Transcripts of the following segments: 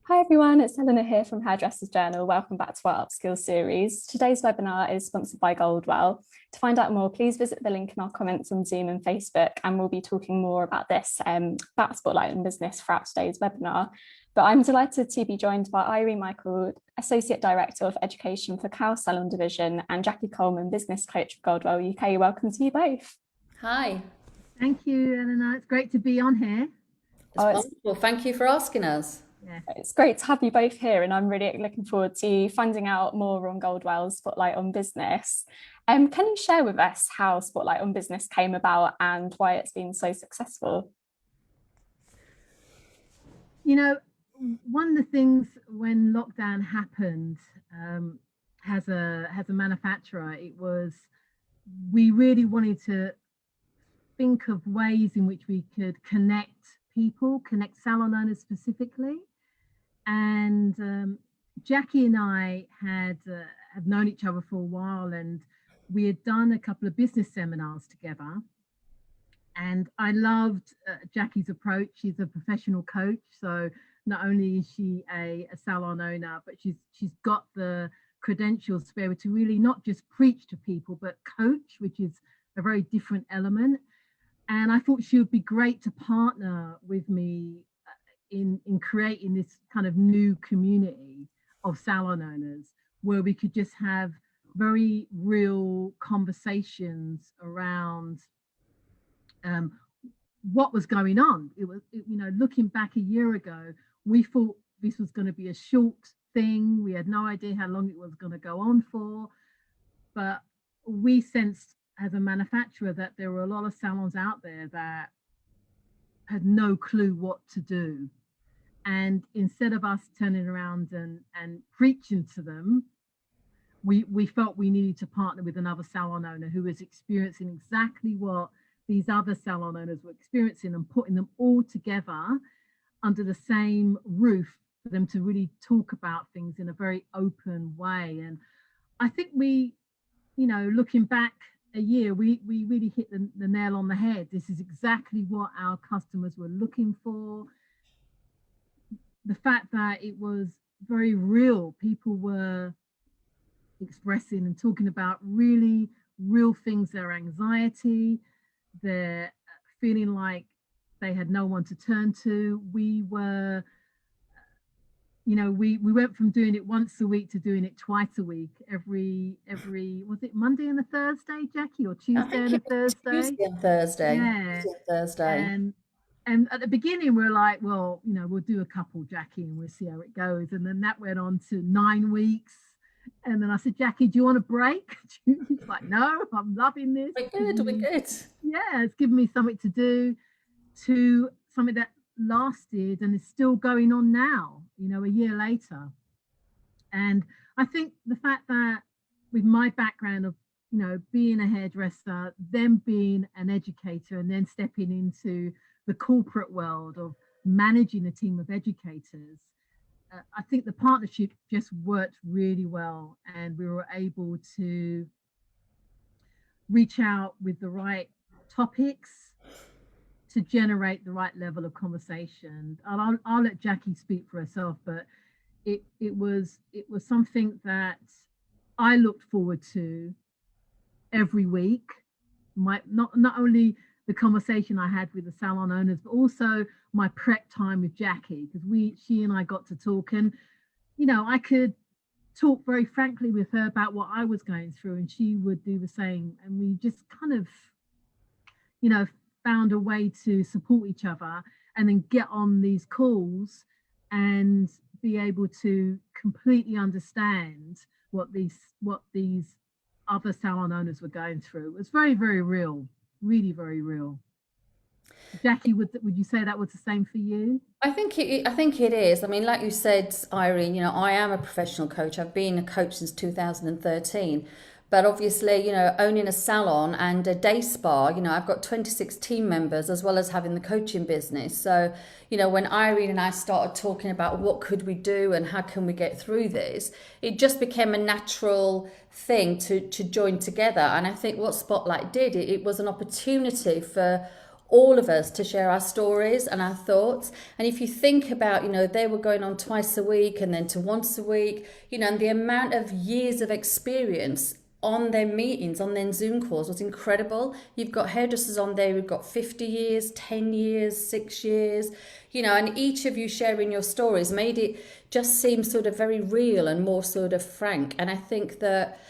Hi everyone, it's Helena here from Hairdressers Journal. Welcome back to our Upskill series. Today's webinar is sponsored by Goldwell. To find out more, please visit the link in our comments on Zoom and Facebook, and we'll be talking more about this, about Spotlight in Business throughout today's webinar. But I'm delighted to be joined by Irene Meikle, Associate Director of Education for Salon Division, and Jackie Coleman, Business Coach for Goldwell UK. Welcome to you both. Hi. Thank you, Eleanor. It's great to be on here. It's wonderful. Thank you for asking us. Yeah. It's great to have you both here, and I'm really looking forward to finding out more on Goldwell's Spotlight on Business. Can you share with us how Spotlight on Business came about and why it's been so successful? You know, one of the things when lockdown happened, as a manufacturer, we really wanted to think of ways in which we could connect people, connect salon owners specifically. And Jackie and I have known each other for a while, and we had done a couple of business seminars together. And I loved Jackie's approach. She's a professional coach, so not only is she a salon owner, but she's got the credentials to be able to really not just preach to people, but coach, which is a very different element. And I thought she would be great to partner with me in creating this kind of new community of salon owners where we could just have very real conversations around what was going on. Looking back a year ago, we thought this was going to be a short thing. We had no idea how long it was going to go on for, but we sensed as a manufacturer that there were a lot of salons out there that had no clue what to do. And instead of us turning around and preaching to them, we felt we needed to partner with another salon owner who was experiencing exactly what these other salon owners were experiencing, and putting them all together under the same roof for them to really talk about things in a very open way. And I think looking back a year, we really hit the nail on the head. This is exactly what our customers were looking for. The fact that it was very real, people were expressing and talking about really real things, their anxiety, their feeling like they had no one to turn to. We were, we went from doing it once a week to doing it twice a week, every was it Monday and a Thursday, Jackie, or Tuesday and a Thursday? Tuesday and Thursday. Yeah. Tuesday and Thursday. And at the beginning, we're like, well, we'll do a couple, Jackie, and we'll see how it goes. And then that went on to 9 weeks. And then I said, Jackie, do you want a break? She's like, no, I'm loving this. We're good. Yeah, it's given me something to do, to something that lasted and is still going on now, a year later. And I think the fact that with my background of, being a hairdresser, then being an educator, and then stepping into the corporate world of managing a team of educators, I think the partnership just worked really well, and we were able to reach out with the right topics to generate the right level of conversation. I'll let Jackie speak for herself, but it was something that I looked forward to every week. Not only the conversation I had with the salon owners, but also my prep time with Jackie, because she and I got to talk, and I could talk very frankly with her about what I was going through, and she would do the same, and we just kind of found a way to support each other, and then get on these calls and be able to completely understand what these other salon owners were going through. It was very, very real. Really very real. Jackie, would you say that was the same for you? I think it is. I mean, like you said, Irene, I am a professional coach. I've been a coach since 2013. But obviously, owning a salon and a day spa, I've got 26 team members as well as having the coaching business. So, when Irene and I started talking about what could we do and how can we get through this, it just became a natural thing to join together. And I think what Spotlight did, it was an opportunity for all of us to share our stories and our thoughts. And if you think about, they were going on twice a week and then to once a week, and the amount of years of experience on their meetings, on their Zoom calls was incredible. You've got hairdressers on there who've got 50 years, 10 years, 6 years, and each of you sharing your stories made it just seem sort of very real and more sort of frank. And I think that,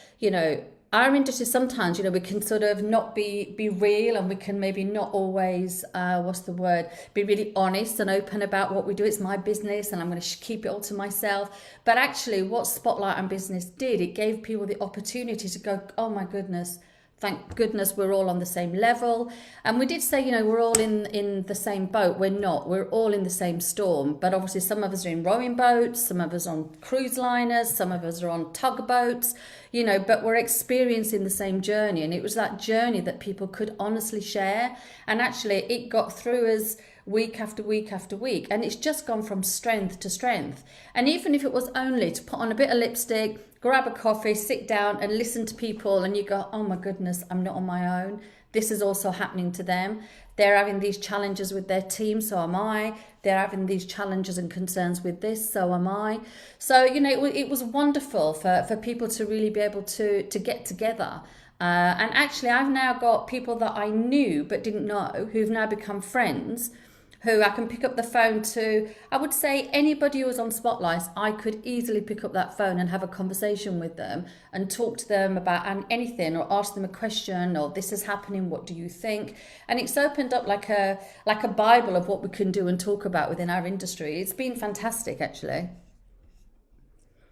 our industry sometimes, we can sort of not be real, and we can maybe not always, be really honest and open about what we do. It's my business and I'm going to keep it all to myself. But actually what Spotlight on Business did, it gave people the opportunity to go, oh my goodness, thank goodness we're all on the same level. And we did say, we're all in the same boat. We're not. We're all in the same storm. But obviously some of us are in rowing boats, some of us on cruise liners, some of us are on tugboats, but we're experiencing the same journey. And it was that journey that people could honestly share. And actually it got through us week after week after week. And it's just gone from strength to strength. And even if it was only to put on a bit of lipstick, grab a coffee, sit down and listen to people, and you go, oh my goodness, I'm not on my own. This is also happening to them. They're having these challenges with their team, so am I. They're having these challenges and concerns with this, so am I. So, it was wonderful for people to really be able to get together. And actually, I've now got people that I knew but didn't know who've now become friends, who I can pick up the phone to. I would say anybody who was on Spotlights, I could easily pick up that phone and have a conversation with them and talk to them about anything, or ask them a question, or this is happening, what do you think? And it's opened up like a Bible of what we can do and talk about within our industry. It's been fantastic, actually.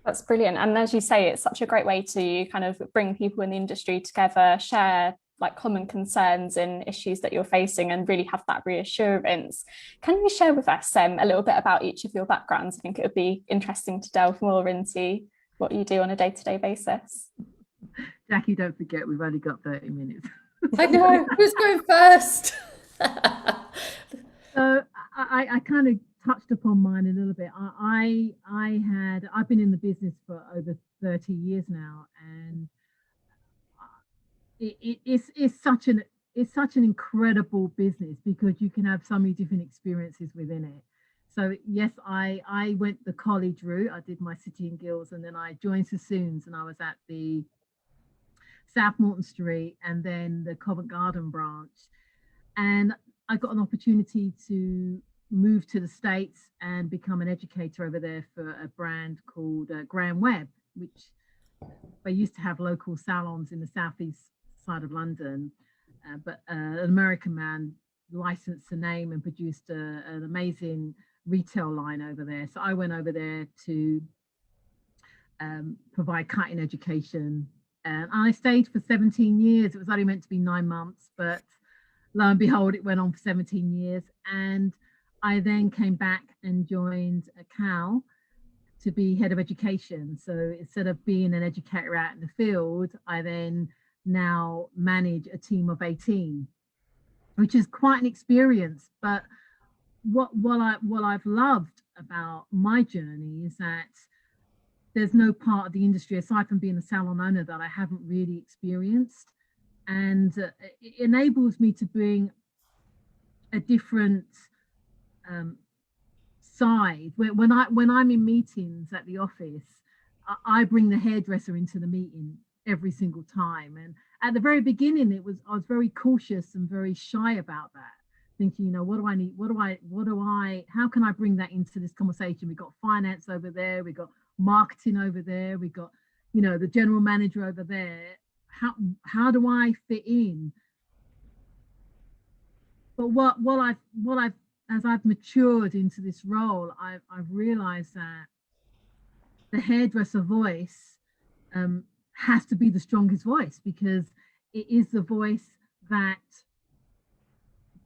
That's brilliant. And as you say, it's such a great way to kind of bring people in the industry together, share like common concerns and issues that you're facing, and really have that reassurance. Can you share with us a little bit about each of your backgrounds? I think it would be interesting to delve more into what you do on a day-to-day basis. Jackie, don't forget, we've only got 30 minutes. I know, who's going first? So I kind of touched upon mine a little bit. I've been in the business for over 30 years now, and it's such an incredible business because you can have so many different experiences within it. So yes, I went the college route. I did my City and Guilds, and then I joined Sassoons, and I was at the South Morton Street and then the Covent Garden branch. And I got an opportunity to move to the States and become an educator over there for a brand called Graham Webb, which they used to have local salons in the southeast side of London, but an American man licensed the name and produced an amazing retail line over there. So I went over there to provide cutting education, and I stayed for 17 years. It was only meant to be 9 months, but lo and behold, it went on for 17 years. And I then came back and joined a Cal to be head of education. So instead of being an educator out in the field, I then now manage a team of 18, which is quite an experience. But what I've loved about my journey is that there's no part of the industry, aside from being a salon owner, that I haven't really experienced. And it enables me to bring a different side. When I'm in meetings at the office, I bring the hairdresser into the meeting every single time. And at the very beginning, I was very cautious and very shy about that, thinking, what do I need? How can I bring that into this conversation? We've got finance over there, we've got marketing over there, we've got, the general manager over there. How do I fit in? But as I've matured into this role, I've realized that the hairdresser voice has to be the strongest voice, because it is the voice that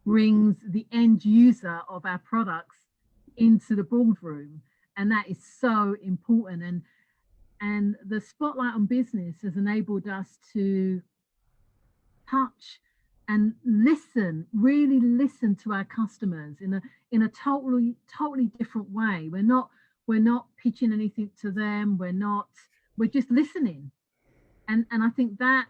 brings the end user of our products into the boardroom, and that is so important. And the Spotlight on Business has enabled us to touch and really listen to our customers in a totally different way. We're not pitching anything to them. We're just listening. And I think that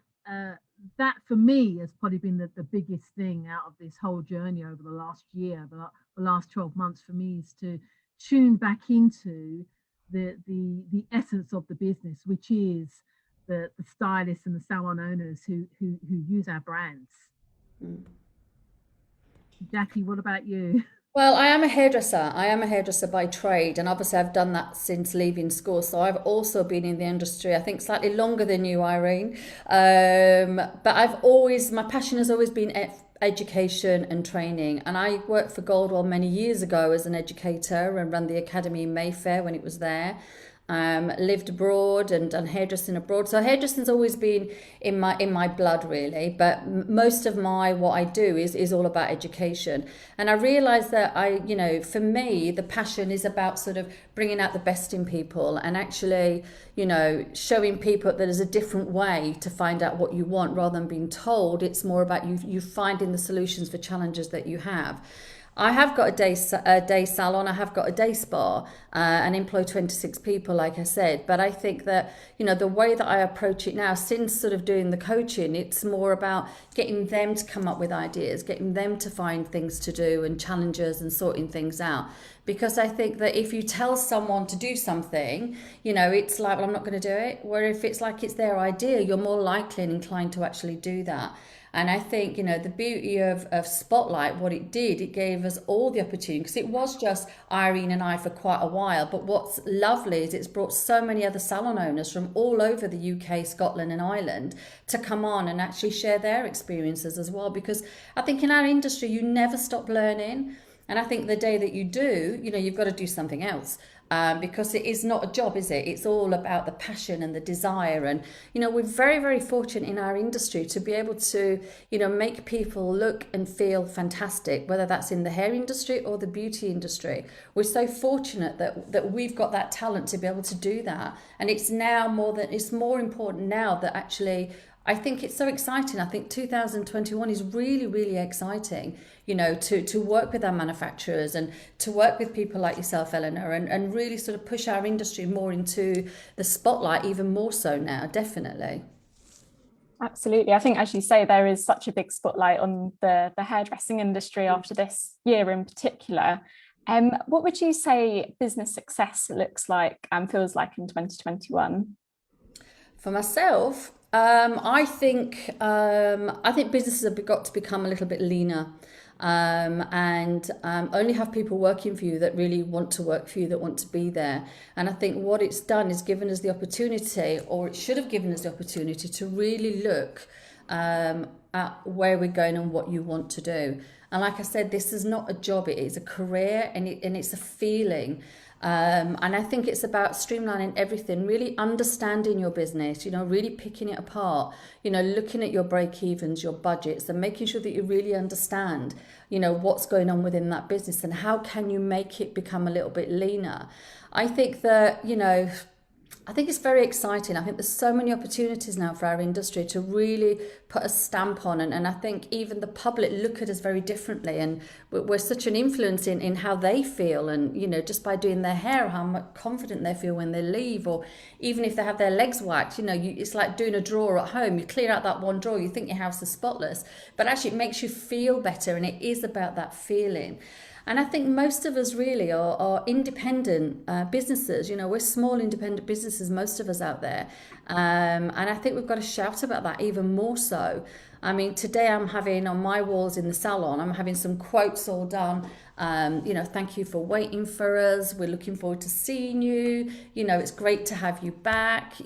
that for me has probably been the biggest thing out of this whole journey over the last year, the last 12 months for me, is to tune back into the essence of the business, which is the stylists and the salon owners who use our brands. Mm. Jackie, what about you? Well, I am a hairdresser. I am a hairdresser by trade, and obviously I've done that since leaving school. So I've also been in the industry, I think slightly longer than you, Irene. But my passion has always been education and training. And I worked for Goldwell many years ago as an educator and ran the academy in Mayfair when it was there. Lived abroad and done hairdressing abroad. So hairdressing's always been in my blood, really. But most of what I do is all about education. And I realised that for me, the passion is about sort of bringing out the best in people and actually, showing people that there's a different way to find out what you want rather than being told. It's more about you finding the solutions for challenges that you have. I have got a day salon, I have got a day spa, and employ 26 people, like I said. But I think that, the way that I approach it now, since sort of doing the coaching, it's more about getting them to come up with ideas, getting them to find things to do and challenges and sorting things out. Because I think that if you tell someone to do something, it's like, well, I'm not going to do it. Where if it's like it's their idea, you're more likely and inclined to actually do that. And I think, the beauty of Spotlight, what it did, it gave us all the opportunity, because it was just Irene and I for quite a while. But what's lovely is it's brought so many other salon owners from all over the UK, Scotland and Ireland to come on and actually share their experiences as well. Because I think in our industry, you never stop learning. And I think the day that you do, you've got to do something else. Because it is not a job, is it? It's all about the passion and the desire. And, we're very, very fortunate in our industry to be able to, make people look and feel fantastic, whether that's in the hair industry or the beauty industry. We're so fortunate that we've got that talent to be able to do that. And it's more important now that actually, I think it's so exciting. I think 2021 is really, really exciting, to work with our manufacturers and to work with people like yourself, Eleanor, and really sort of push our industry more into the spotlight, even more so now, definitely. Absolutely. I think, as you say, there is such a big spotlight on the hairdressing industry after this year in particular. What would you say business success looks like and feels like in 2021? For myself, I think businesses have got to become a little bit leaner, and only have people working for you that really want to work for you, that want to be there. And I think what it's done is given us the opportunity, or it should have given us the opportunity, to really look at where we're going and what you want to do. And like I said, this is not a job, it is a career, and it's a feeling. And I think it's about streamlining everything, really understanding your business, really picking it apart, looking at your break-evens, your budgets, and making sure that you really understand, what's going on within that business and how can you make it become a little bit leaner. I think that, I think it's very exciting. I think there's so many opportunities now for our industry to really put a stamp on. And I think even the public look at us very differently. And we're such an influence in how they feel. And, just by doing their hair, how much confident they feel when they leave. Or even if they have their legs whacked, it's like doing a drawer at home. You clear out that one drawer, you think your house is spotless. But actually it makes you feel better. And it is about that feeling. And I think most of us really are independent businesses. We're small independent businesses, most of us out there. And I think we've got to shout about that even more so. I mean, today I'm having on my walls in the salon, I'm having some quotes all done. Thank you for waiting for us. We're looking forward to seeing you. It's great to have you back.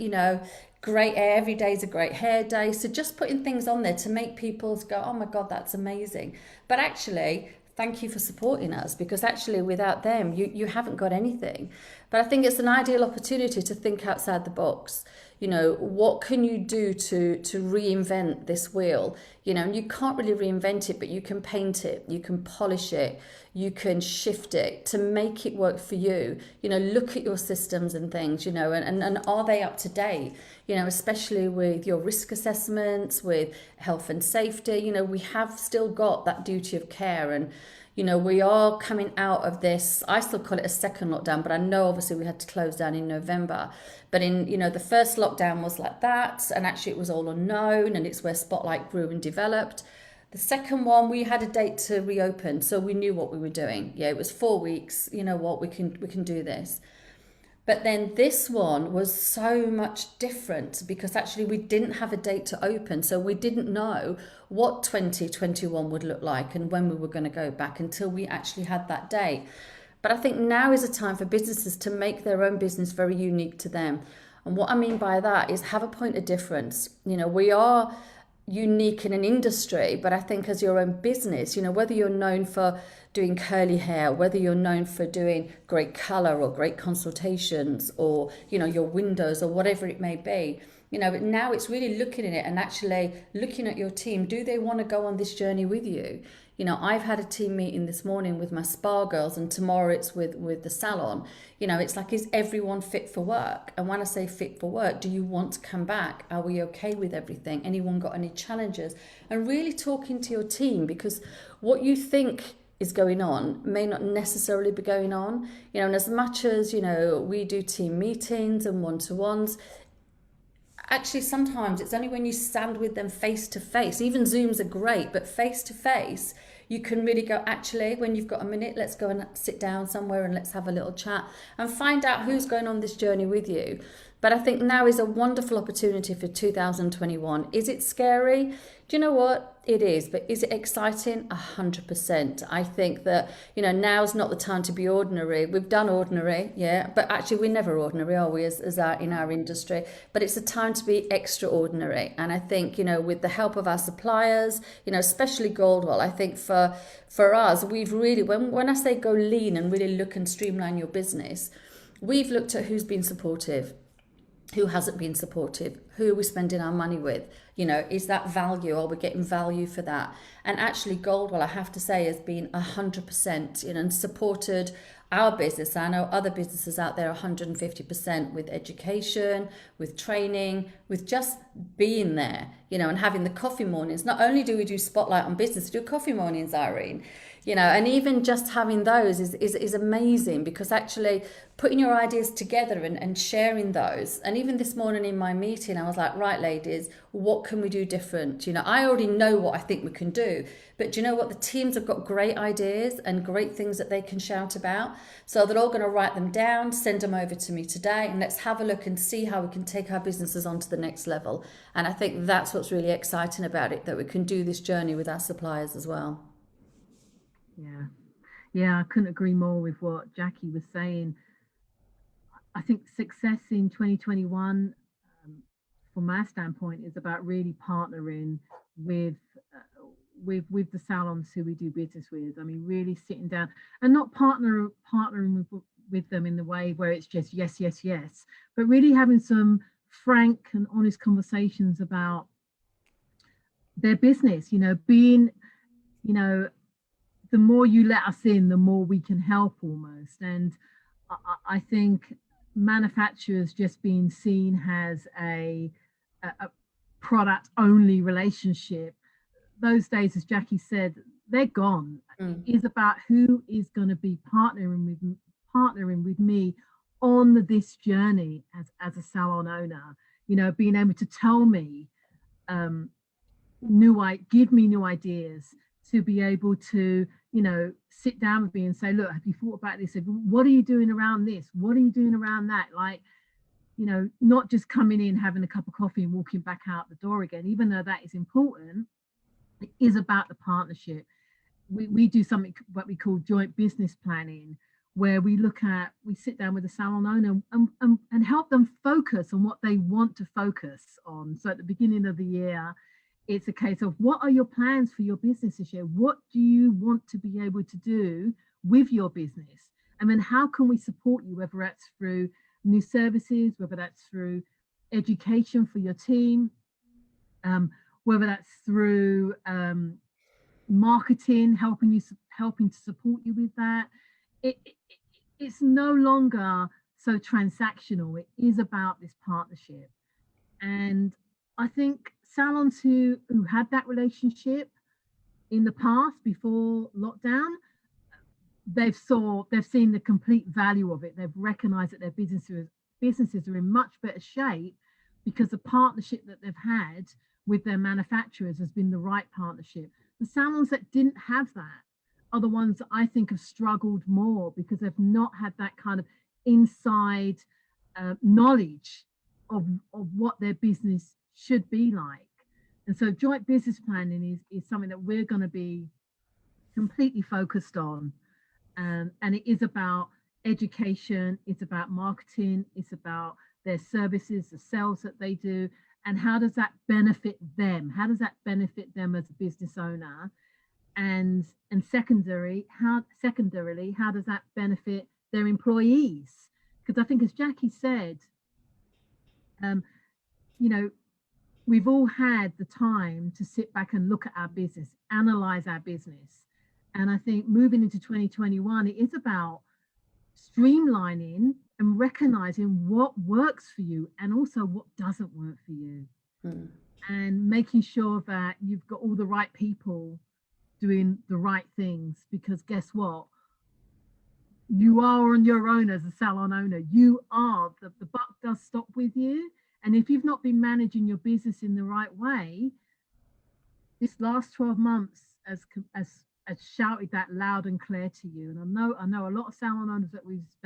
Great hair, every day is a great hair day. So just putting things on there to make people go, oh my God, that's amazing. But actually, thank you for supporting us, because actually without them, you haven't got anything. But I think it's an ideal opportunity to think outside the box. What can you do to reinvent this wheel? And you can't really reinvent it, but you can paint it, you can polish it, you can shift it to make it work for you. Look at your systems and things, and are they up to date? Especially with your risk assessments, with health and safety, we have still got that duty of care. And, You know, we are coming out of this, I still call it a second lockdown, but I know obviously we had to close down in November. But in, you know, the first lockdown was like that, and actually it was all unknown, and it's where Spotlight grew and developed. The second one, we had a date to reopen, so we knew what we were doing. Yeah, it was 4 weeks. You know what, we can do this. But then this one was so much different because actually we didn't have a date to open. So we didn't know what 2021 would look like and when we were going to go back until we actually had that date. But I think now is a time for businesses to make their own business very unique to them. And what I mean by that is have a point of difference. You know, we are unique in an industry, but I think as your own business, you know, whether you're known for doing curly hair, whether you're known for doing great color or great consultations, or, you know, your windows or whatever it may be, you know, now it's really looking at it and actually looking at your team. Do they want to go on this journey with you? You know, I've had a team meeting this morning with my spa girls, and tomorrow it's with the salon. You know, it's like, is everyone fit for work? And when I say fit for work, do you want to come back? Are we okay with everything? Anyone got any challenges? And really talking to your team, because what you think is going on may not necessarily be going on. You know, and as much as, you know, we do team meetings and one-to-ones, actually sometimes it's only when you stand with them face to face. Even Zooms are great, but face to face you can really go, actually, when you've got a minute, let's go and sit down somewhere and let's have a little chat and find out who's going on this journey with you. But I think now is a wonderful opportunity for 2021. Is it scary? Do you know what? It is. But is it exciting? 100%. I think that, you know, now's not the time to be ordinary. We've done ordinary, yeah, but actually we're never ordinary, are we, in our industry? But it's a time to be extraordinary. And I think, you know, with the help of our suppliers, you know, especially Goldwell, I think for us, we've really, when I say go lean and really look and streamline your business, we've looked at who's been supportive, who hasn't been supportive, who are we spending our money with, you know, is that value, are we getting value for that? And actually Goldwell, I have to say, has been 100%, you know, and supported our business. I know other businesses out there 150% with education, with training, with just being there, you know, and having the coffee mornings. Not only do we do Spotlight on Business, we do coffee mornings, Irene. You know, and even just having those is amazing, because actually putting your ideas together and sharing those. And even this morning in my meeting, I was like, right, ladies, what can we do different? You know, I already know what I think we can do, but do you know what? The teams have got great ideas and great things that they can shout about. So they're all going to write them down, send them over to me today, and let's have a look and see how we can take our businesses on to the next level. And I think that's what's really exciting about it, that we can do this journey with our suppliers as well. Yeah, I couldn't agree more with what Jackie was saying. I think success in 2021, from my standpoint, is about really partnering with the salons who we do business with. I mean, really sitting down and not partnering with them in the way where it's just yes, yes, yes, but really having some frank and honest conversations about their business. You know, being, you know, the more you let us in, the more we can help almost. And I think manufacturers just being seen as a product only relationship, those days, as Jackie said, they're gone. It is about who is going to be partnering with me on this journey as a salon owner. You know, being able to tell me, give me new ideas, to be able to, you know, sit down with me and say, look, have you thought about this? What are you doing around this? What are you doing around that? Like, you know, not just coming in, having a cup of coffee and walking back out the door again, even though that is important. It is about the partnership. We do something what we call joint business planning, where we sit down with the salon owner and help them focus on what they want to focus on. So at the beginning of the year, it's a case of, what are your plans for your business this year? What do you want to be able to do with your business? And then how can we support you, whether that's through new services, whether that's through education for your team, whether that's through marketing, helping to support you with that. It's no longer so transactional. It is about this partnership. And I think salons who had that relationship in the past before lockdown, they've seen the complete value of it. They've recognized that their businesses are in much better shape because the partnership that they've had with their manufacturers has been the right partnership. The salons that didn't have that are the ones that I think have struggled more because they've not had that kind of inside knowledge of what their business should be like. And so joint business planning is something that we're going to be completely focused on. And it is about education, it's about marketing, it's about their services, the sales that they do, and how does that benefit them? How does that benefit them as a business owner? And secondarily, how does that benefit their employees? Because I think, as Jackie said, you know, we've all had the time to sit back and look at our business, analyze our business. And I think moving into 2021, it is about streamlining and recognizing what works for you and also what doesn't work for you. And making sure that you've got all the right people doing the right things, because guess what? You are on your own as a salon owner. You are, the buck does stop with you. And if you've not been managing your business in the right way, this last 12 months has shouted that loud and clear to you. And I know a lot of salon owners that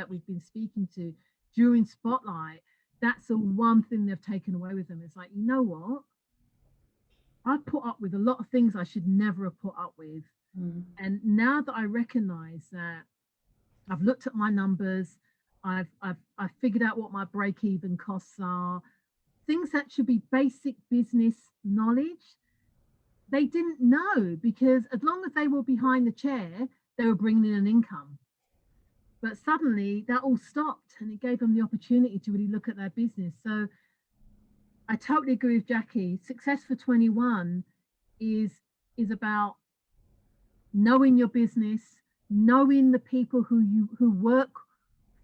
we've been speaking to during Spotlight, that's the one thing they've taken away with them. It's like, you know what? I put up with a lot of things I should never have put up with. And now that I recognize that I've looked at my numbers, I've figured out what my break-even costs are, things that should be basic business knowledge, they didn't know, because as long as they were behind the chair, they were bringing in an income. But suddenly that all stopped, and it gave them the opportunity to really look at their business. So I totally agree with Jackie. Success for 21 is about knowing your business, knowing the people who work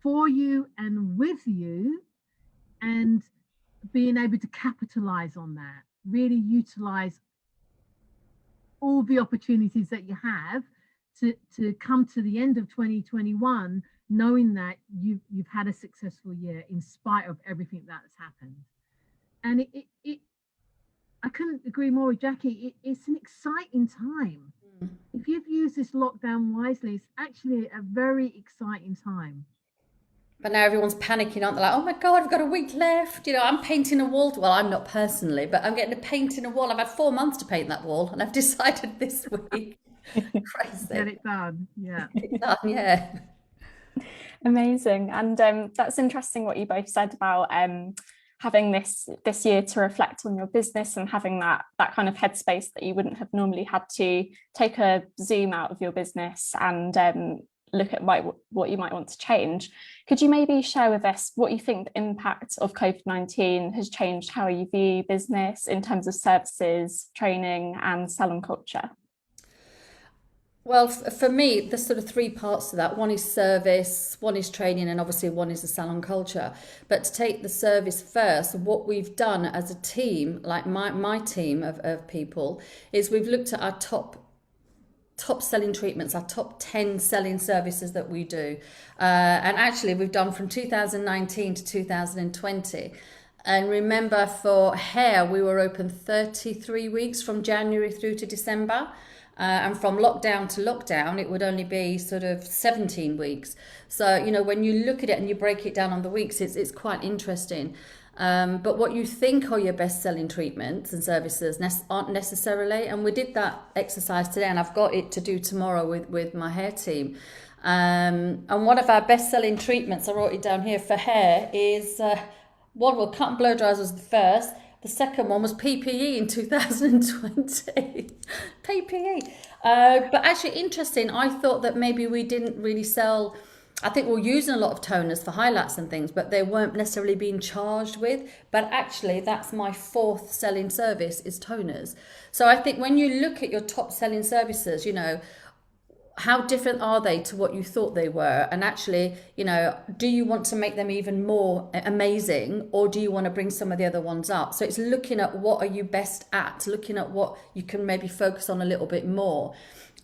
for you and with you, and being able to capitalize on that, really utilize all the opportunities that you have to come to the end of 2021 knowing that you've had a successful year in spite of everything that has happened. And I couldn't agree more with Jackie. It's an exciting time. If you've used this lockdown wisely, it's actually a very exciting time. But now everyone's panicking, aren't they? Like, oh my God, I've got a week left. You know, I'm painting a wall. Well, I'm not personally, but I'm getting to painting a wall. I've had 4 months to paint that wall, and I've decided this week. Crazy. Get it done. Yeah. Get it done, yeah. Amazing. And that's interesting what you both said about having this year to reflect on your business and having that kind of headspace that you wouldn't have normally had to take a zoom out of your business and look at what you might want to change. Could you maybe share with us what you think the impact of COVID-19 has changed how you view business in terms of services, training and salon culture? Well, for me, there's sort of three parts to that. One is service, one is training, and obviously one is the salon culture. But to take the service first, what we've done as a team, like my team of people, is we've looked at our top selling treatments, our top 10 selling services that we do. And actually, we've done from 2019 to 2020. And remember, for hair, we were open 33 weeks from January through to December. And from lockdown to lockdown, it would only be sort of 17 weeks. So, you know, when you look at it and you break it down on the weeks, it's quite interesting. But what you think are your best-selling treatments and services aren't necessarily. And we did that exercise today, and I've got it to do tomorrow with my hair team. And one of our best-selling treatments, I wrote it down here for hair, is cut and blow dries was the first. The second one was PPE in 2020. PPE. But actually interesting, I thought that maybe we didn't really sell, I think we were using a lot of toners for highlights and things, but they weren't necessarily being charged with. But actually, that's my fourth selling service is toners. So I think when you look at your top selling services, you know, how different are they to what you thought they were? And actually, you know, do you want to make them even more amazing, or do you want to bring some of the other ones up? So it's looking at what are you best at, looking at what you can maybe focus on a little bit more.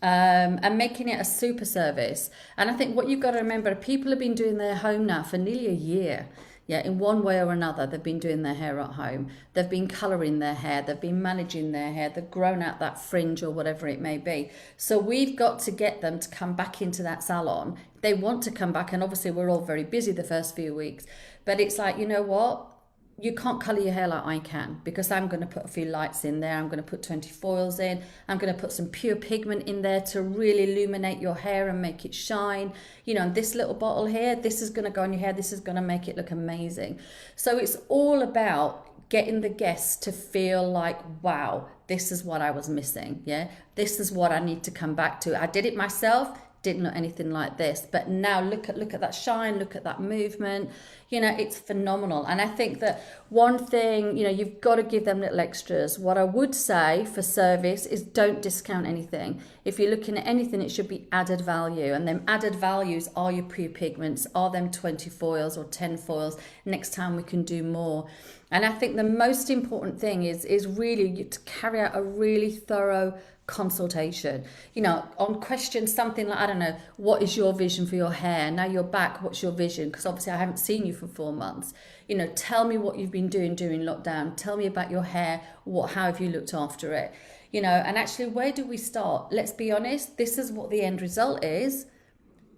and making it a super service. And I think what you've got to remember, people have been doing their home now for nearly a year. Yeah, in one way or another, they've been doing their hair at home. They've been colouring their hair. They've been managing their hair. They've grown out that fringe or whatever it may be. So we've got to get them to come back into that salon. They want to come back, and obviously we're all very busy the first few weeks. But it's like, you know what? You can't colour your hair like I can, because I'm going to put a few lights in there. I'm going to put 20 foils in. I'm going to put some pure pigment in there to really illuminate your hair and make it shine. You know, and this little bottle here, this is going to go on your hair. This is going to make it look amazing. So it's all about getting the guests to feel like, wow, this is what I was missing. Yeah, this is what I need to come back to. I did it myself. Didn't look anything like this, but now look at that shine, look at that movement. You know, it's phenomenal. And I think that one thing, you know, you've got to give them little extras. What I would say for service is don't discount anything. If you're looking at anything, it should be added value, and them added values are your pure pigments, are them 20 foils or 10 foils. Next time we can do more. And I think the most important thing is really to carry out a really thorough consultation. You know, on questions something like, I don't know, what is your vision for your hair? Now you're back, what's your vision? Because obviously I haven't seen you for 4 months. You know, tell me what you've been doing during lockdown. Tell me about your hair. How have you looked after it? You know, and actually, where do we start? Let's be honest, this is what the end result is.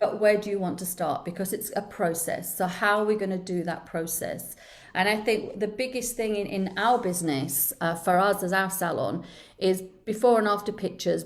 But where do you want to start? Because it's a process. So how are we going to do that process? And I think the biggest thing in our business, for us as our salon, is before and after pictures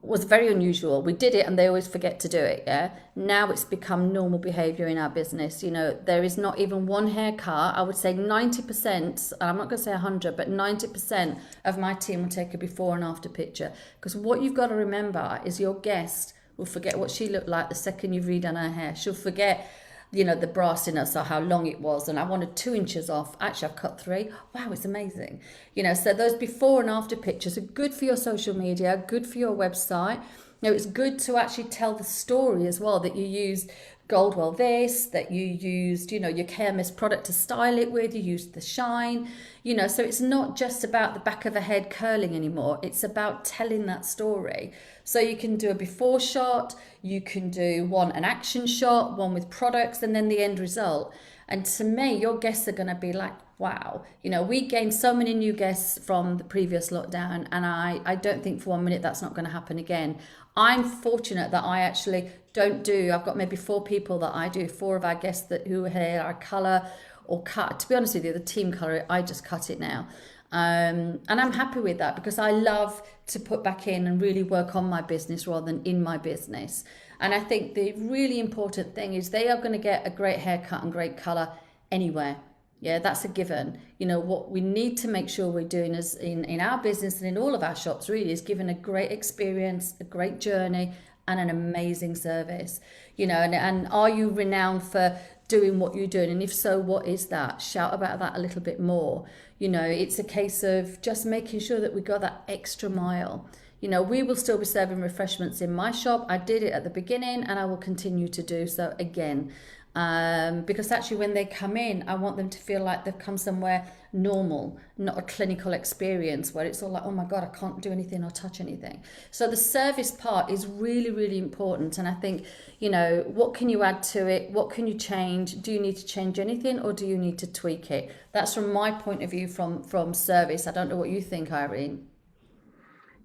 was very unusual. We did it and they always forget to do it. Yeah. Now it's become normal behavior in our business. You know, there is not even one haircut. I would say 90%, I'm not going to say 100, but 90% of my team will take a before and after picture. Because what you've got to remember is your guest will forget what she looked like the second you've redone her hair. She'll forget, you know, the brassiness or how long it was. And I wanted 2 inches off. Actually, I've cut 3. Wow, it's amazing. You know, so those before and after pictures are good for your social media, good for your website. You know, it's good to actually tell the story as well, that you used Goldwell this, that you used, you know, your KMS product to style it with, you used the shine, you know, so it's not just about the back of the head curling anymore. It's about telling that story. So you can do a before shot, you can do an action shot, one with products, and then the end result. And to me, your guests are going to be like, wow, you know, we gained so many new guests from the previous lockdown, and I don't think for 1 minute that's not going to happen again. I'm fortunate that I actually I've got maybe 4 people that I do, 4 of our guests who hair I colour or cut. To be honest with you, the team colour it, I just cut it now. And I'm happy with that, because I love to put back in and really work on my business rather than in my business. And I think the really important thing is they are going to get a great haircut and great colour anywhere. Yeah, that's a given. You know, what we need to make sure we're doing is in our business and in all of our shops really is giving a great experience, a great journey, and an amazing service. You know, and are you renowned for doing what you're doing? And if so, what is that? Shout about that a little bit more. You know, it's a case of just making sure that we got that extra mile. You know, we will still be serving refreshments in my shop. I did it at the beginning and I will continue to do so again. Because actually when they come in, I want them to feel like they've come somewhere normal, not a clinical experience where it's all like, oh my God, I can't do anything or touch anything. So the service part is really, really important. And I think, you know, what can you add to it? What can you change? Do you need to change anything or do you need to tweak it? That's from my point of view from service. I don't know what you think, Irene.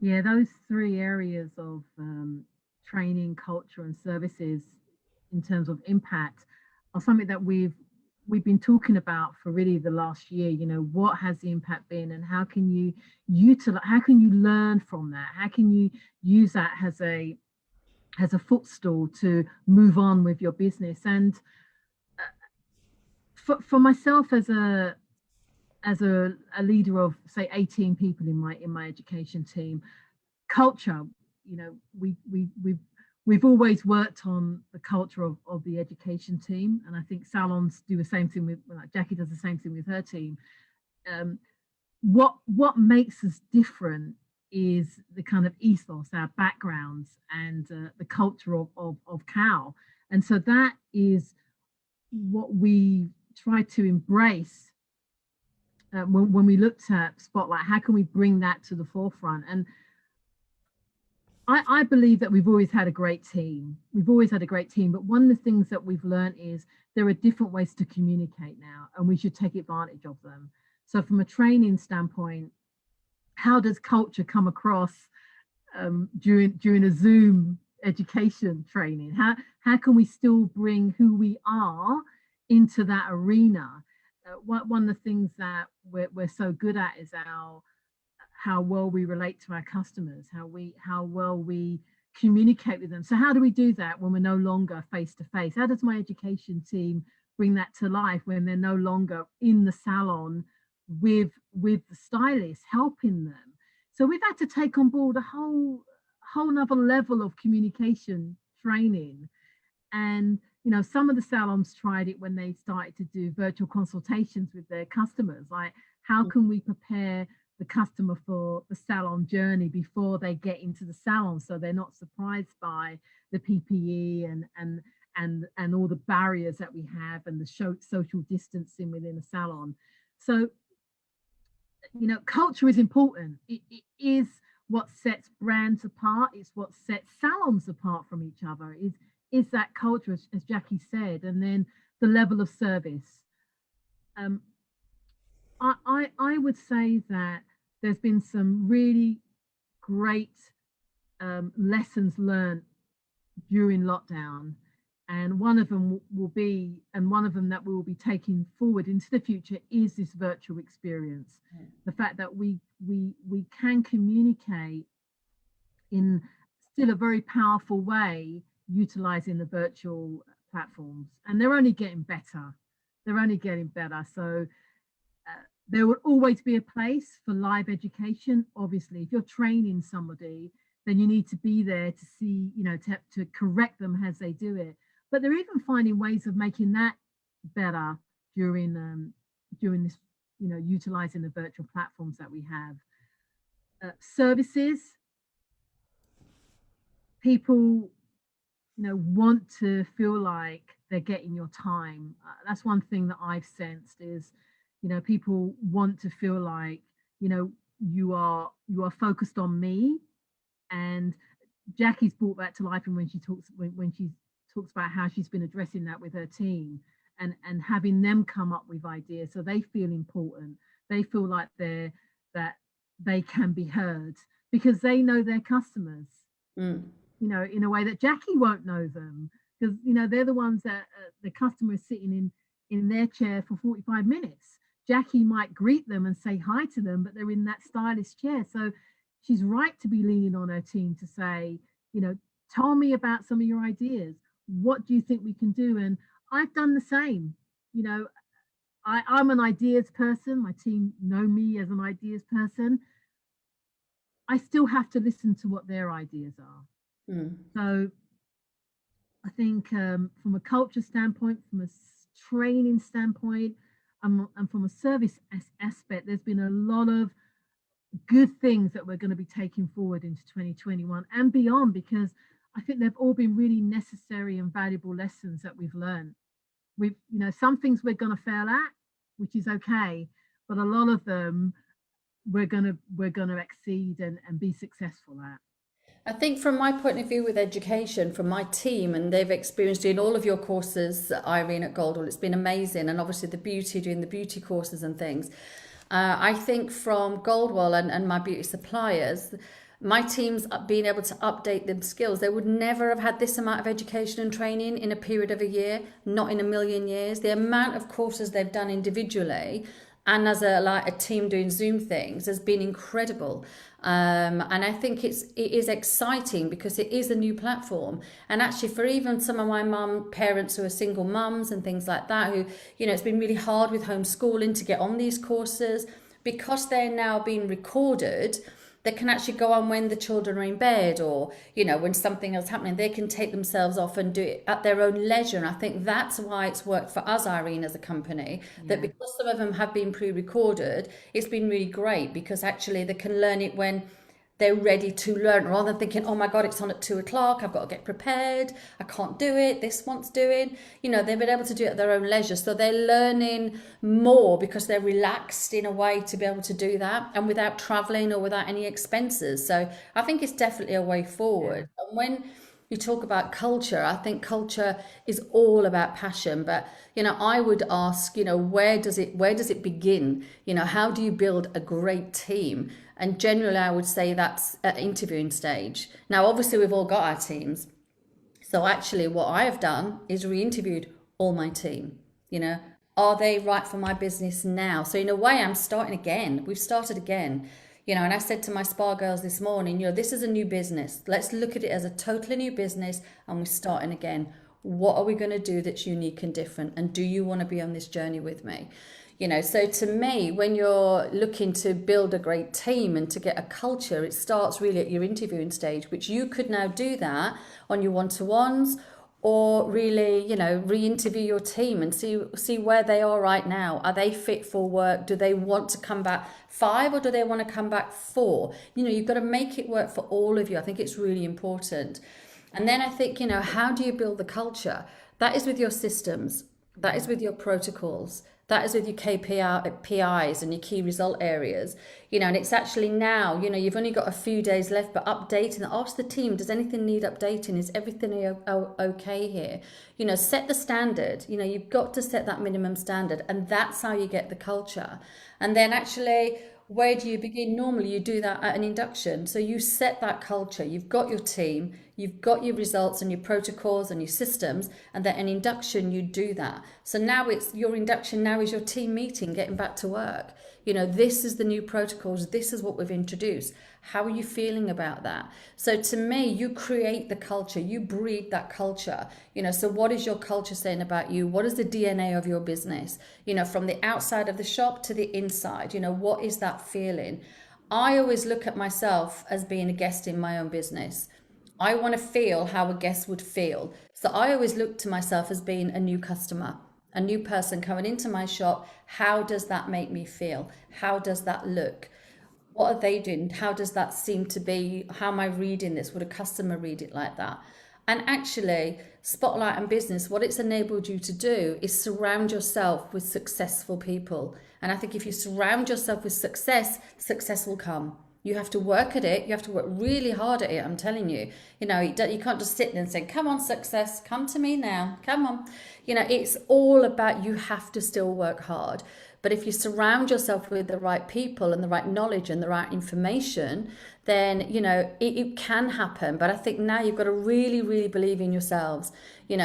Yeah, those 3 areas of training, culture, and services in terms of impact are something that we've been talking about for really the last year. You know, what has the impact been, and how can you utilize? How can you learn from that? How can you use that as a footstool to move on with your business? And for myself as a leader of say 18 people in my education team, culture, you know, we've always worked on the culture of the education team, and I think salons do the same thing with, like Jackie does the same thing with her team. What makes us different is the kind of ethos, our backgrounds, and the culture of Cal. And so that is what we try to embrace when we looked at Spotlight. How can we bring that to the forefront? And I believe that we've always had a great team. We've always had a great team, but one of the things that we've learned is there are different ways to communicate now, and we should take advantage of them. So from a training standpoint, how does culture come across during a Zoom education training? How can we still bring who we are into that arena? One of the things that we're so good at is how well we relate to our customers, how well we communicate with them. So how do we do that when we're no longer face to face? How does my education team bring that to life when they're no longer in the salon with the stylist helping them? So we've had to take on board a whole nother level of communication training. And some of the salons tried it when they started to do virtual consultations with their customers. Like, how can we prepare the customer for the salon journey before they get into the salon, so they're not surprised by the PPE and all the barriers that we have and the social distancing within a salon. So culture is important. It is what sets brands apart. It's what sets salons apart from each other, is that culture, as Jackie said, and then the level of service. I would say that there's been some really great lessons learned during lockdown, and one of them that we will be taking forward into the future is this virtual experience. The fact that we can communicate in still a very powerful way utilizing the virtual platforms, and they're only getting better. So there will always be a place for live education. Obviously, if you're training somebody, then you need to be there to see, to correct them as they do it. But they're even finding ways of making that better during this, utilizing the virtual platforms that we have. Services, people, want to feel like they're getting your time. That's one thing that I've sensed is, people want to feel like, you are focused on me. And Jackie's brought that to life, and when she talks about how she's been addressing that with her team and having them come up with ideas, so they feel important. They feel like that they can be heard because they know their customers, in a way that Jackie won't know them, because they're the ones that the customer is sitting in their chair for 45 minutes. Jackie might greet them and say hi to them, but they're in that stylist chair. So she's right to be leaning on her team to say, tell me about some of your ideas. What do you think we can do? And I've done the same. I'm an ideas person. My team know me as an ideas person. I still have to listen to what their ideas are. So I think from a culture standpoint, from a training standpoint, and from a service aspect, there's been a lot of good things that we're going to be taking forward into 2021 and beyond, because I think they've all been really necessary and valuable lessons that we've learned. Some things we're going to fail at, which is okay, but a lot of them we're going to exceed and be successful at. I think from my point of view with education, from my team, and they've experienced doing all of your courses, Irene, at Goldwell, it's been amazing. And obviously doing the beauty courses and things. I think from Goldwell and my beauty suppliers, my teams being able to update them skills, they would never have had this amount of education and training in a period of a year, not in a million years. The amount of courses they've done individually and as a team doing Zoom things has been incredible. And I think it is exciting because it is a new platform. And actually for even some of my parents who are single mums and things like that, who, it's been really hard with homeschooling to get on these courses, because they're now being recorded, they can actually go on when the children are in bed, or, when something else is happening, they can take themselves off and do it at their own leisure. And I think that's why it's worked for us, Irene, as a company, that because some of them have been pre-recorded, it's been really great, because actually they can learn it when they're ready to learn, rather than thinking, oh my God, it's on at 2 o'clock, I've got to get prepared, I can't do it, this one's doing. They've been able to do it at their own leisure. So they're learning more because they're relaxed in a way to be able to do that, and without traveling or without any expenses. So I think it's definitely a way forward. Yeah. And when you talk about culture, I think culture is all about passion. But I would ask, where does it begin? How do you build a great team? And generally, I would say that's at interviewing stage. Now, obviously, we've all got our teams. So actually, what I have done is re-interviewed all my team. Are they right for my business now? So in a way, I'm starting again. We've started again. And I said to my spa girls this morning, this is a new business. Let's look at it as a totally new business, and we're starting again. What are we going to do that's unique and different? And do you want to be on this journey with me? So to me, when you're looking to build a great team and to get a culture, it starts really at your interviewing stage, which you could now do that on your one-to-ones, or really, re-interview your team and see where they are right now. Are they fit for work? Do they want to come back 5, or do they want to come back 4? You've got to make it work for all of you. I think it's really important. And then I think, how do you build the culture? That is with your systems. That is with your protocols. That is with your KPIs and your key result areas, and it's actually now, you've only got a few days left, but updating, ask the team, does anything need updating? Is everything okay here? Set the standard, you've got to set that minimum standard, and that's how you get the culture. And then actually, where do you begin? Normally you do that at an induction. So you set that culture, you've got your team, you've got your results and your protocols and your systems, and then an induction, you do that. So now it's your induction, now is your team meeting, getting back to work. This is the new protocols, this is what we've introduced. How are you feeling about that? So to me, you create the culture, you breed that culture. So what is your culture saying about you? What is the DNA of your business? From the outside of the shop to the inside, what is that feeling? I always look at myself as being a guest in my own business. I want to feel how a guest would feel. So I always look to myself as being a new customer, a new person coming into my shop. How does that make me feel? How does that look? What are they doing? How does that seem to be? How am I reading this? Would a customer read it like that? And actually, Spotlight and Business, what it's enabled you to do is surround yourself with successful people. And I think if you surround yourself with success, success will come. You have to work at it. You have to work really hard at it. I'm telling you, you can't just sit there and say, come on, success, come to me now. Come on. It's all about, you have to still work hard. But if you surround yourself with the right people and the right knowledge and the right information, then, it can happen. But I think now you've got to really, really believe in yourselves,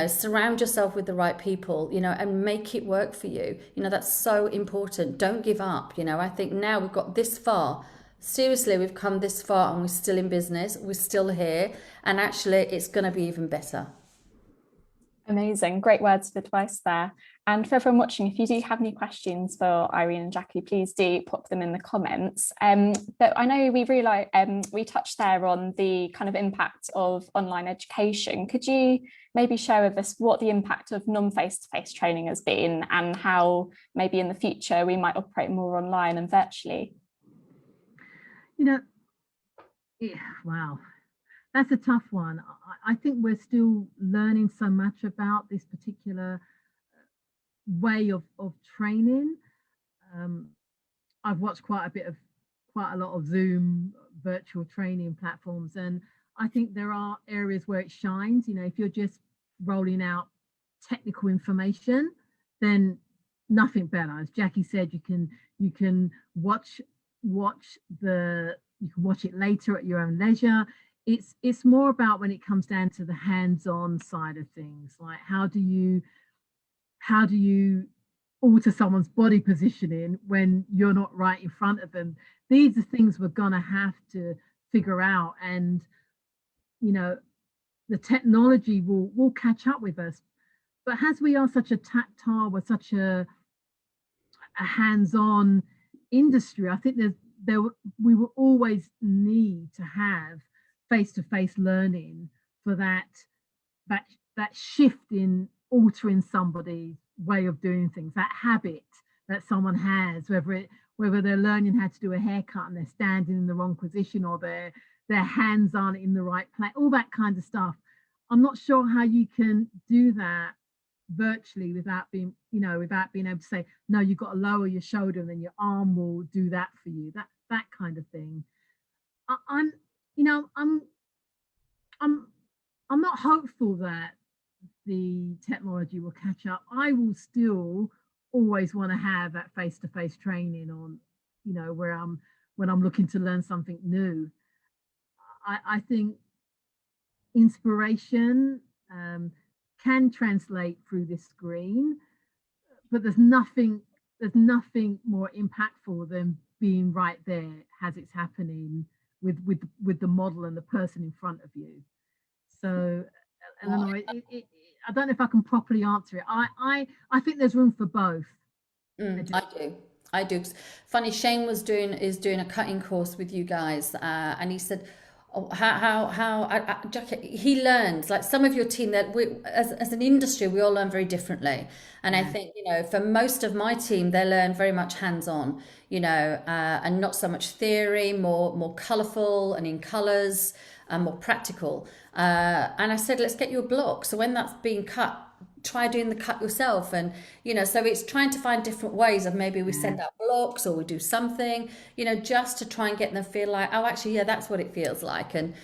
surround yourself with the right people, and make it work for you. That's so important. Don't give up. I think now we've got this far. Seriously, we've come this far and we're still in business. We're still here. And actually, it's going to be even better. Amazing. Great words of advice there. And for everyone watching, if you do have any questions for Irene and Jackie, please do pop them in the comments. But I know we touched there on the kind of impact of online education. Could you maybe share with us what the impact of non-face-to-face training has been, and how maybe in the future we might operate more online and virtually? Wow, that's a tough one. I think we're still learning so much about this particular way of training. I've watched quite a lot of Zoom virtual training platforms, and I think there are areas where it shines. If you're just rolling out technical information, then nothing better. As Jackie said, you can watch it later at your own leisure. It's more about when it comes down to the hands-on side of things, like how do you alter someone's body positioning when you're not right in front of them. These are things we're gonna have to figure out, and the technology will catch up with us. But as we are such a tactile, we're such a hands-on industry, I think we will always need to have face-to-face learning for that shift in altering somebody's way of doing things, that habit that someone has, whether whether they're learning how to do a haircut and they're standing in the wrong position, or their hands aren't in the right place, all that kind of stuff. I'm not sure how you can do that virtually without being able to say, no, you've got to lower your shoulder and then your arm will do that for you. That kind of thing. I'm not hopeful that the technology will catch up. I will still always want to have that face-to-face training on, when I'm looking to learn something new. I think inspiration can translate through this screen, but there's nothing more impactful than being right there as it's happening with the model and the person in front of you. So, Eleanor, I don't know if I can properly answer it. I think there's room for both. I do. Funny, Shane is doing a cutting course with you guys, and he said, "Oh, Jackie, he learns like some of your team that we, as an industry, we all learn very differently." And I think, for most of my team, they learn very much hands-on, and not so much theory, more colourful and in colours, and more practical. And I said, let's get you a block. So when that's being cut, try doing the cut yourself. And so it's trying to find different ways of, maybe we send out blocks or we do something, just to try and get them feel like, oh, actually, yeah, that's what it feels like. And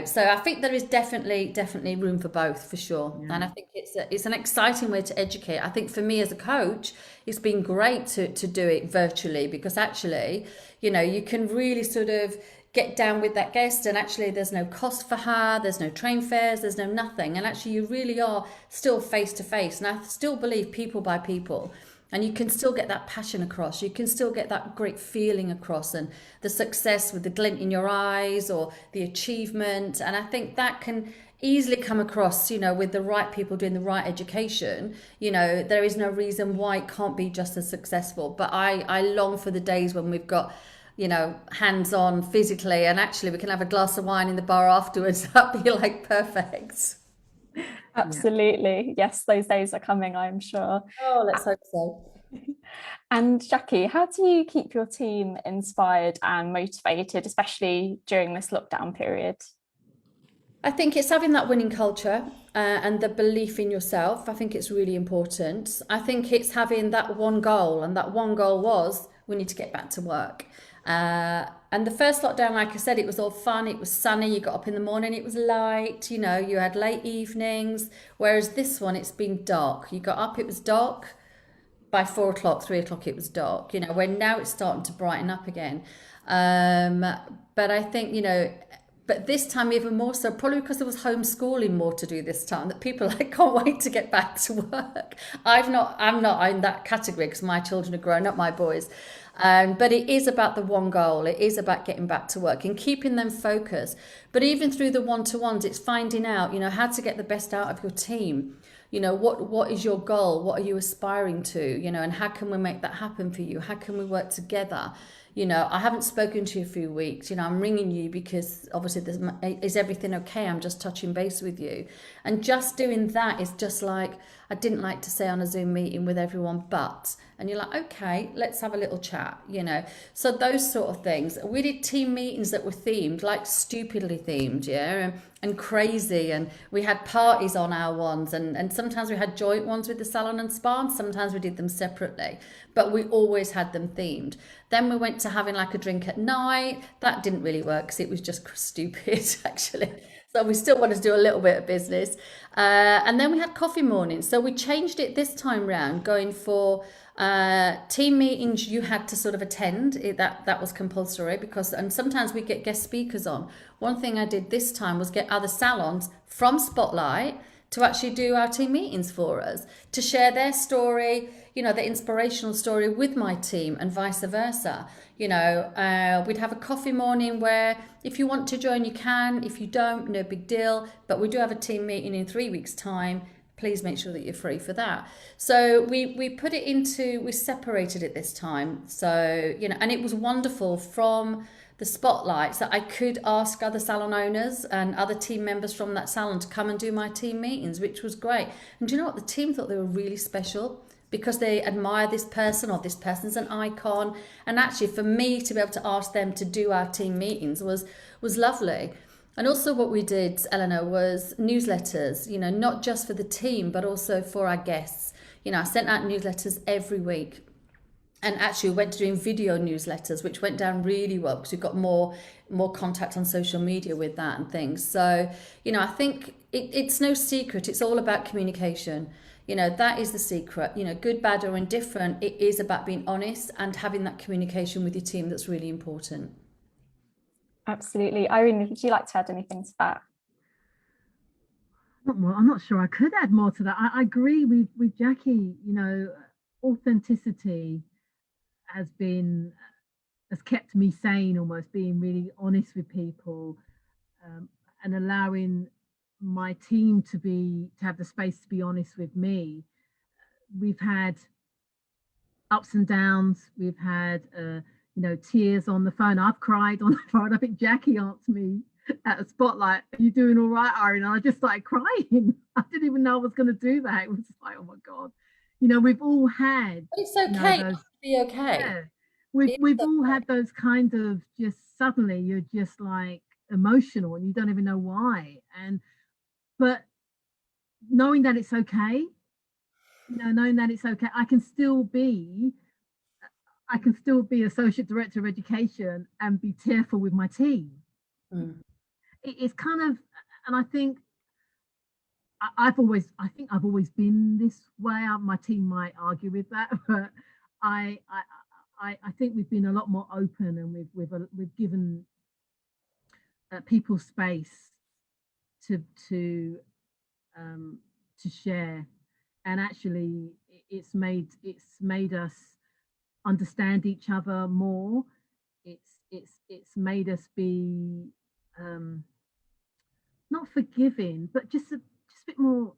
so I think there is definitely room for both, for sure. And I think it's an exciting way to educate. I think for me as a coach, it's been great to do it virtually, because actually, you can really sort of get down with that guest, and actually there's no cost for her, there's no train fares, there's no nothing, and actually you really are still face to face. And I still believe people by people, and you can still get that passion across, you can still get that great feeling across, and the success with the glint in your eyes, or the achievement. And I think that can easily come across, with the right people doing the right education. There is no reason why it can't be just as successful. But I long for the days when we've got hands-on physically, and actually we can have a glass of wine in the bar afterwards. That'd be like perfect. Absolutely. Yes, those days are coming, I'm sure. Oh, let's hope so. And Jackie, how do you keep your team inspired and motivated, especially during this lockdown period? I think it's having that winning culture, and the belief in yourself. I think it's really important. I think it's having that one goal, and that one goal was, we need to get back to work. And the first lockdown, like I said, it was all fun. It was sunny. You got up in the morning, it was light, you had late evenings. Whereas this one, it's been dark. You got up, it was dark. By 4 o'clock, 3 o'clock, it was dark, where now it's starting to brighten up again. But I think, but this time even more so, probably because there was homeschooling more to do this time, that people like, can't wait to get back to work. I'm not in that category, because my children are grown up, my boys. But it is about the one goal. It is about getting back to work and keeping them focused. But even through the one-to-ones, it's finding out, how to get the best out of your team. What is your goal? What are you aspiring to? And how can we make that happen for you? How can we work together? I haven't spoken to you for a few weeks. I'm ringing you because obviously is everything okay? I'm just touching base with you. And just doing that is just like, I didn't like to say on a Zoom meeting with everyone, and you're like, okay, let's have a little chat, So those sort of things. We did team meetings that were themed, like stupidly themed, and crazy. And we had parties on our ones, and sometimes we had joint ones with the salon and spa, and sometimes we did them separately, but we always had them themed. Then we went to having like a drink at night. That didn't really work because it was just stupid, actually. So we still wanted to do a little bit of business. And then we had coffee mornings. So we changed it this time round, going for team meetings you had to sort of attend. That was compulsory, and sometimes we get guest speakers on. One thing I did this time was get other salons from Spotlight to actually do our team meetings for us, to share their story, their inspirational story with my team, and vice versa. We'd have a coffee morning where if you want to join, you can. If you don't, no big deal. But we do have a team meeting in 3 weeks' time. Please make sure that you're free for that. So we separated it this time. So, and it was wonderful from the spotlights that I could ask other salon owners and other team members from that salon to come and do my team meetings, which was great. And do you know what? The team thought they were really special. because they admire this person or this person's an icon. And actually for me to be able to ask them to do our team meetings was lovely. And also what we did, Eleanor, was newsletters, you know, not just for the team, but also for our guests. You know, I sent out newsletters every week. And actually we went to doing video newsletters, which went down really well because we got more contact on social media with that and things. So, you know, I think it's no secret. It's all about communication. You know, that is the secret. You know, good, bad, or indifferent, it is about being honest and having that communication with your team that's really important. Absolutely. Irene, would you like to add anything to that? I'm not sure I could add more to that. I agree with Jackie. You know, authenticity has kept me sane, almost being really honest with people, and allowing my team to have the space to be honest with me. We've had ups and downs. We've had tears on the phone. I've cried on the phone. I think Jackie asked me at a spotlight, "Are you doing all right, Irene?" And I just started crying. I didn't even know I was going to do that. It was like, oh my God. You know, we've all had. But it's okay. Those, to be okay. Yeah, we've all had those kind of, just suddenly you're just like emotional and you don't even know why. But knowing that it's okay, knowing that it's okay, I can still be associate director of education and be tearful with my team. It's kind of, and I think I've always been this way. My team might argue with that, but I think we've been a lot more open, and we've given people space to share, and actually it's made us understand each other more. It's made us be not forgiving, but just a bit more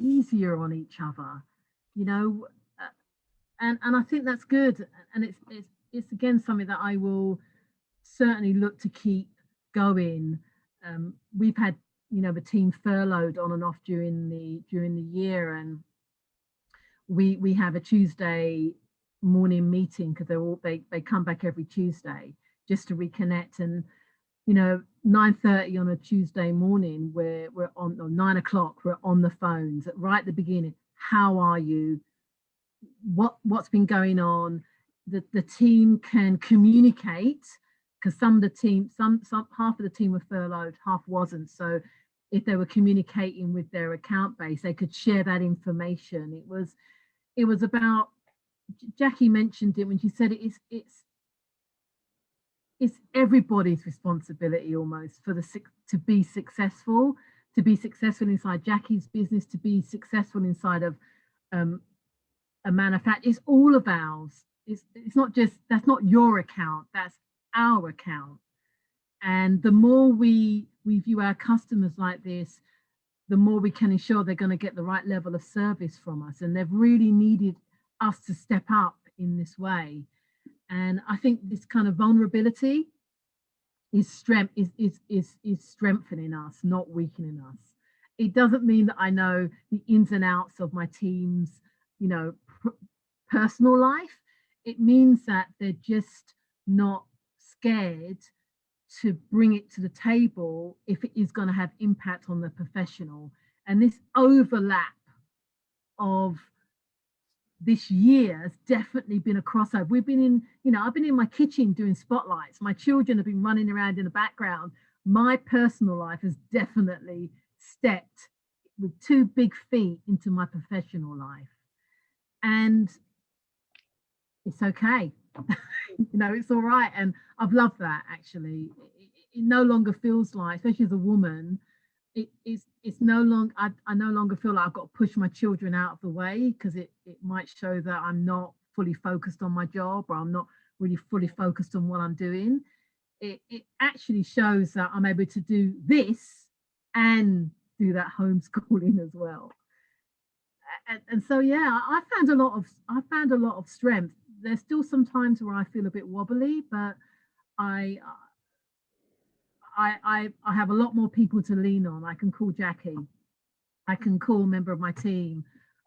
easier on each other, you know. And I think that's good, and it's again something that I will certainly look to keep going. We've had, the team furloughed on and off during the year, and we have a Tuesday morning meeting because they come back every Tuesday just to reconnect. And 9:30 on a Tuesday morning, we're on, or 9 o'clock, we're on the phones right at the beginning. How are you? What's been going on? The team can communicate, because some of the team, some half of the team were furloughed, half wasn't. So if they were communicating with their account base, they could share that information. It was about, Jackie mentioned it when she said it's everybody's responsibility almost to be successful inside Jackie's business, to be successful inside of a manufacturer. It's all of ours. It's not just, that's not your account, that's our account. And the more we view our customers like this, the more we can ensure they're going to get the right level of service from us. And they've really needed us to step up in this way. And I think this kind of vulnerability is strengthening us, not weakening us. It doesn't mean that I know the ins and outs of my team's, personal life. It means that they're just not scared to bring it to the table if it is going to have impact on the professional. And this overlap of this year has definitely been a crossover. We've been in, I've been in my kitchen doing spotlights. My children have been running around in the background. My personal life has definitely stepped with 2 big feet into my professional life. And it's okay. It's all right. And I've loved that, actually. It no longer feels like, especially as a woman, it's no longer, I no longer feel like I've got to push my children out of the way, because it might show that I'm not fully focused on my job, or I'm not really fully focused on what I'm doing. It actually shows that I'm able to do this and do that homeschooling as well. And so, yeah, I found a lot of strength. There's still some times where I feel a bit wobbly, but I have a lot more people to lean on. I can call Jackie, I can call a member of my team,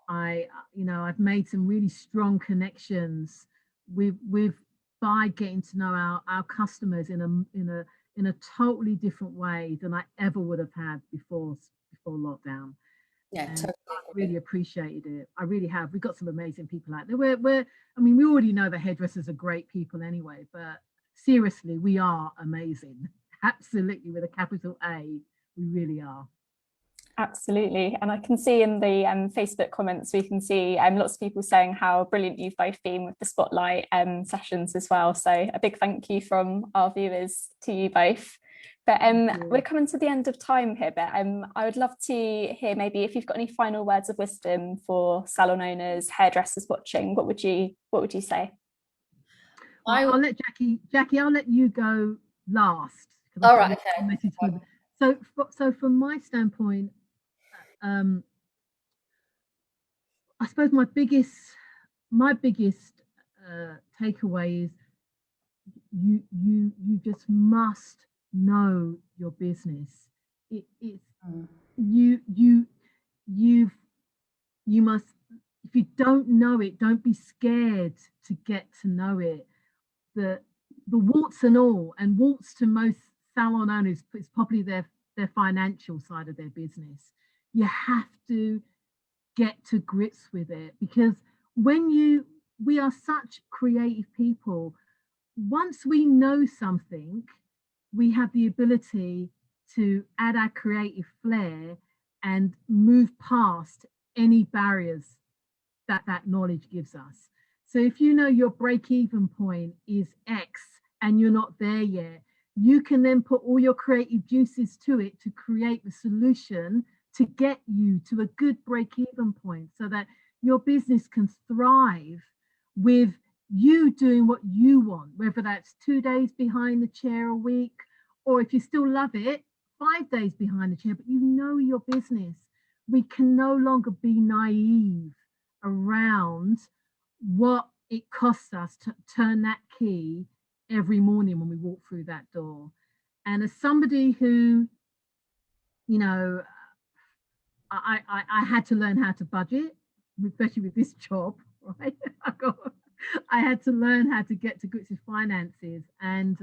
I've made some really strong connections with by getting to know our customers in a totally different way than I ever would have had before lockdown. Yeah, And totally I've agree. really appreciated it. I really have. We've got some amazing people out there. We already know the hairdressers are great people anyway, but seriously, we are amazing. Absolutely, with a capital A, we really are. Absolutely. And I can see in the Facebook comments, we can see lots of people saying how brilliant you've both been with the spotlight sessions as well. So a big thank you from our viewers to you both. But we're coming to the end of time here, but I would love to hear maybe if you've got any final words of wisdom for salon owners, hairdressers watching, what would you say? Well, I'll let Jackie, I'll let you go last because I've All got right, a okay. message with. So from my standpoint, um, I suppose my biggest takeaway is you just must know your business. It's Mm. you've you must, if you don't know it, don't be scared to get to know it. The the warts and all, and warts to most salon owners is probably their financial side of their business. You have to get to grips with it because when you we are such creative people. Once we know something, we have the ability to add our creative flair and move past any barriers that knowledge gives us. So if you know your break even point is X and you're not there yet, you can then put all your creative juices to it to create the solution to get you to a good break even point so that your business can thrive with you doing what you want, whether that's 2 days behind the chair a week, or if you still love it, 5 days behind the chair, but you know your business. We can no longer be naive around what it costs us to turn that key every morning when we walk through that door. And as somebody who, you know, I had to learn how to budget, especially with this job, right? I had to learn how to get to grips with finances, and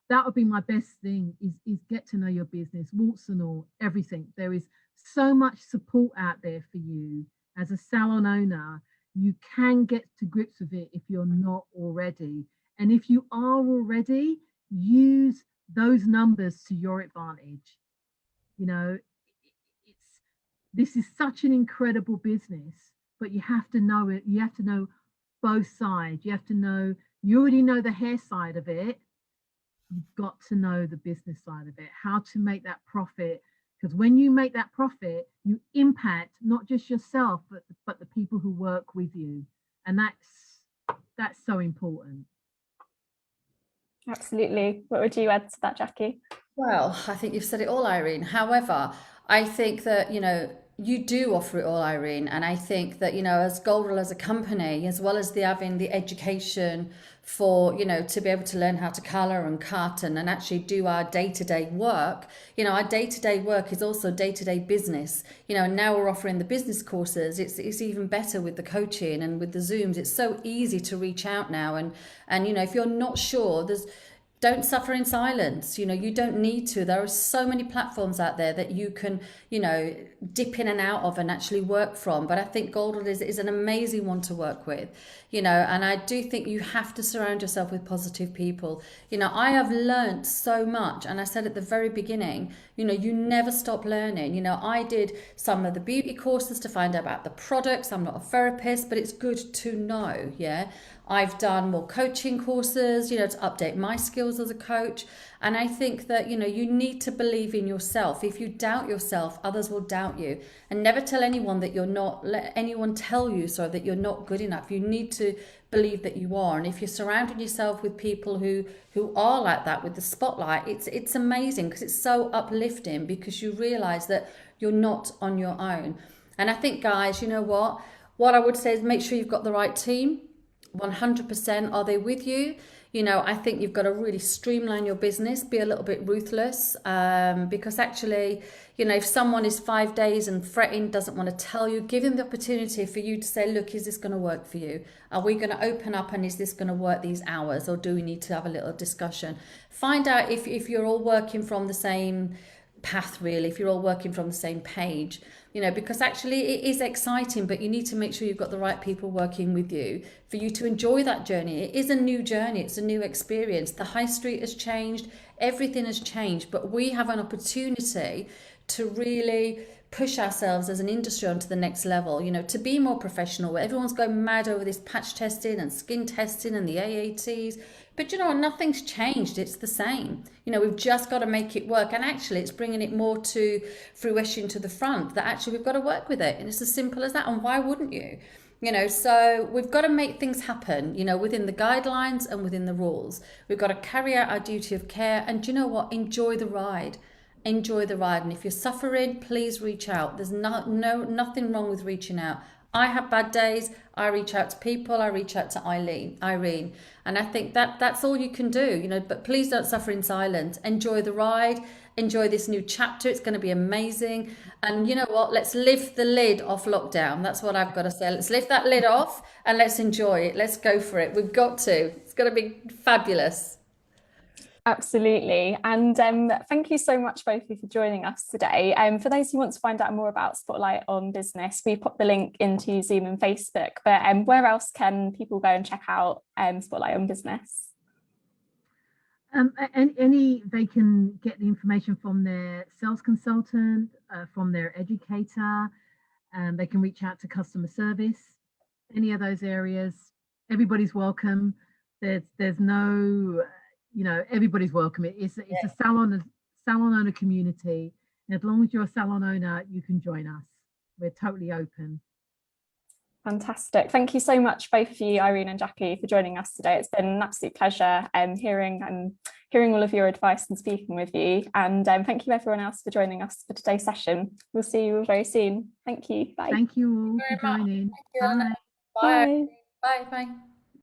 that would be my best thing: is get to know your business, warts and all, everything. There is so much support out there for you as a salon owner. You can get to grips with it if you're not already, and if you are already, use those numbers to your advantage. You know, it's this is such an incredible business, but you have to know it. You have to know both sides. You have to know, you already know the hair side of it. You've got to know the business side of it, how to make that profit. Because when you make that profit, you impact not just yourself, but the people who work with you. And that's so important. Absolutely. What would you add to that, Jackie? Well, I think you've said it all, Irene. However, I think that, you do offer it all, Irene. And I think that, as Goldwell as a company, as well as having the education for, to be able to learn how to colour and cut and actually do our day-to-day work, our day-to-day work is also day-to-day business, and now we're offering the business courses. It's even better with the coaching and with the Zooms. It's so easy to reach out now. And if you're not sure, don't suffer in silence. You don't need to. There are so many platforms out there that you can, dip in and out of and actually work from. But I think Goldwell is an amazing one to work with, and I do think you have to surround yourself with positive people. I have learned so much. And I said at the very beginning, you never stop learning. I did some of the beauty courses to find out about the products. I'm not a therapist, but it's good to know. Yeah. I've done more coaching courses, to update my skills as a coach. And I think that, you need to believe in yourself. If you doubt yourself, others will doubt you. And never tell anyone that you're not, let anyone tell you so that you're not good enough. You need to believe that you are. And if you're surrounding yourself with people who are like that with the spotlight, it's amazing because it's so uplifting because you realize that you're not on your own. And I think, guys, you know what I would say is make sure you've got the right team. 100%. Are they with you? I think you've got to really streamline your business, be a little bit ruthless, because actually, if someone is 5 days and fretting, doesn't want to tell you, give them the opportunity for you to say, look, is this going to work for you? Are we going to open up, and is this going to work these hours, or do we need to have a little discussion? Find out if you're all working from the same path, really, if you're all working from the same page, because actually it is exciting, but you need to make sure you've got the right people working with you for you to enjoy that journey. It is a new journey, it's a new experience. The high street has changed, everything has changed, but we have an opportunity to really push ourselves as an industry onto the next level, to be more professional. Everyone's going mad over this patch testing and skin testing and the AATs. But nothing's changed. It's the same. We've just got to make it work. And actually, it's bringing it more to fruition, to the front, that actually we've got to work with it. And it's as simple as that. And why wouldn't you? So we've got to make things happen, within the guidelines and within the rules. We've got to carry out our duty of care. And enjoy the ride. Enjoy the ride. And if you're suffering, please reach out. There's nothing wrong with reaching out. I have bad days. I reach out to people. I reach out to Irene, and I think that's all you can do, But please don't suffer in silence. Enjoy the ride. Enjoy this new chapter. It's going to be amazing. And you know what? Let's lift the lid off lockdown. That's what I've got to say. Let's lift that lid off and let's enjoy it. Let's go for it. We've got to. It's going to be fabulous. Absolutely. And thank you so much, both of you, for joining us today. For those who want to find out more about Spotlight on Business, we put the link into Zoom and Facebook, but where else can people go and check out Spotlight on Business? They can get the information from their sales consultant, from their educator, and they can reach out to customer service. Any of those areas, everybody's welcome. There's no... everybody's welcome. It's a salon owner community, and as long as you're a salon owner, you can join us. We're totally open. Fantastic. Thank you so much, both of you, Irene and Jackie, for joining us today. It's been an absolute pleasure hearing all of your advice and speaking with you. And thank you everyone else for joining us for today's session. We'll see you all very soon. Thank you. Bye. Thank you all for joining. Bye. Bye. Bye. Bye.